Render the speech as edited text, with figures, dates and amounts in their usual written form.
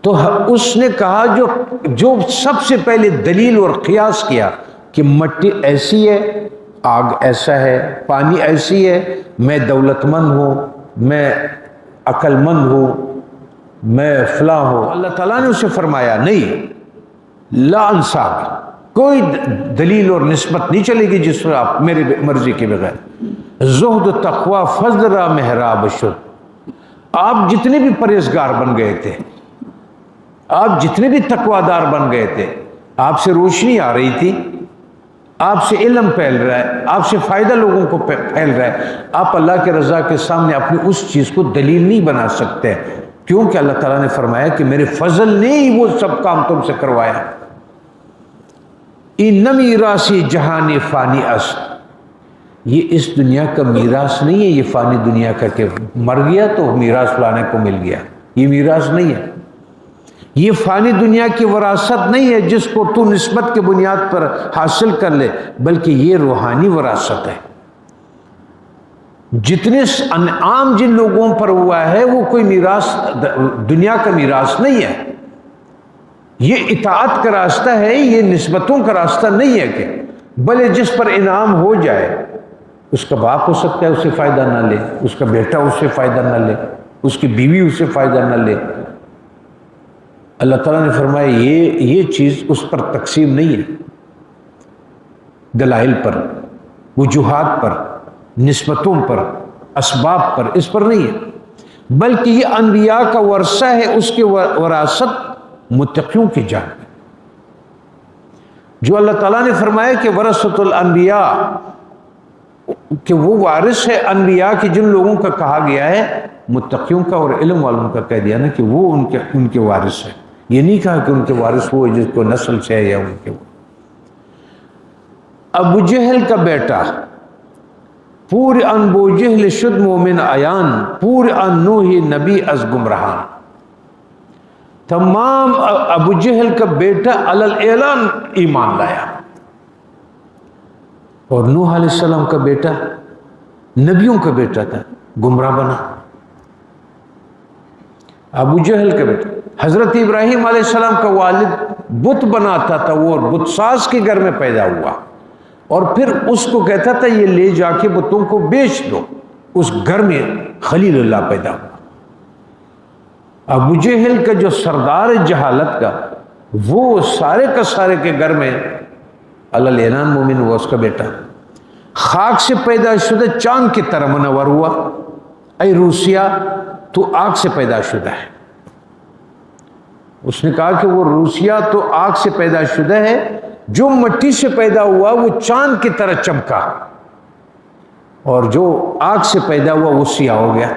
تو اس نے کہا جو سب سے پہلے دلیل اور قیاس کیا کہ مٹی ایسی ہے، آگ ایسا ہے، پانی ایسی ہے، میں دولت مند ہوں، میں عقل مند ہوں، میں فلاں ہوں. اللہ تعالیٰ نے اسے فرمایا نہیں، لا انصاب، کوئی دلیل اور نسبت نہیں چلے گی جس پر آپ میرے مرضی کے بغیر. زہد تقوی فضل محراب شد. آپ جتنے بھی پرہیزگار بن گئے تھے، آپ جتنے بھی تقوی دار بن گئے تھے، آپ سے روشنی آ رہی تھی، آپ سے علم پھیل رہا ہے، آپ سے فائدہ لوگوں کو پھیل رہا ہے، آپ اللہ کے رضا کے سامنے اپنی اس چیز کو دلیل نہیں بنا سکتے، کیونکہ اللہ تعالیٰ نے فرمایا کہ میرے فضل نے ہی وہ سب کام تم سے کروایا. ان میراثی جہان فانی است، یہ اس دنیا کا میراث نہیں ہے، یہ فانی دنیا کا کہ مر گیا تو میراث لانے کو مل گیا، یہ میراث نہیں ہے. یہ فانی دنیا کی وراثت نہیں ہے جس کو تو نسبت کے بنیاد پر حاصل کر لے، بلکہ یہ روحانی وراثت ہے. جتنے انعام جن لوگوں پر ہوا ہے وہ کوئی میراث دنیا کا میراث نہیں ہے، یہ اطاعت کا راستہ ہے، یہ نسبتوں کا راستہ نہیں ہے. کہ بھلے جس پر انعام ہو جائے، اس کا باپ ہو سکتا ہے اس سے فائدہ نہ لے، اس کا بیٹا اس سے فائدہ نہ لے، اس کی بیوی اس سے فائدہ نہ لے. اللہ تعالیٰ نے فرمایا یہ چیز اس پر تقسیم نہیں ہے، دلائل پر، وجوہات پر، نسبتوں پر، اسباب پر، اس پر نہیں ہے، بلکہ یہ انبیاء کا ورثہ ہے. اس کی وراثت متقیوں کی جانب، جو اللہ تعالیٰ نے فرمایا کہ ورثۃ الانبیاء، کہ وہ وارث ہے انبیاء کی، جن لوگوں کا کہا گیا ہے متقیوں کا اور علم والوں کا کہہ دیا نا کہ وہ ان کے وارث ہے. یہ نہیں کہا کہ ان کے وارث وہ جس کو نسل سے ہے یا ان کے. ابو جہل کا بیٹا پور ان بو جہل شد مومن عیان، پور ان نوحی نبی از گمراہان. تمام ابو جہل کا بیٹا علل اعلان ایمان لایا، اور نوح علیہ السلام کا بیٹا نبیوں کا بیٹا تھا، گمراہ بنا. ابو جہل کا بیٹا، حضرت ابراہیم علیہ السلام کا والد بت بناتا تھا، وہ بت ساز کے گھر میں پیدا ہوا، اور پھر اس کو کہتا تھا یہ لے جا کے بتوں کو بیچ دو. اس گھر میں خلیل اللہ پیدا ہوا. ابو جہل کا جو سردار جہالت کا، وہ سارے کا سارے کے گھر میں علل اعلان مومن ہوا. اس کا بیٹا خاک سے پیدا شدہ چاند کی طرح منور ہوا. اے روسیا، تو آگ سے پیدا شدہ ہے. اس نے کہا کہ وہ روسیا تو آگ سے پیدا شدہ ہے، جو مٹی سے پیدا ہوا وہ چاند کی طرح چمکا، اور جو آگ سے پیدا ہوا وہ سیاہ ہو گیا.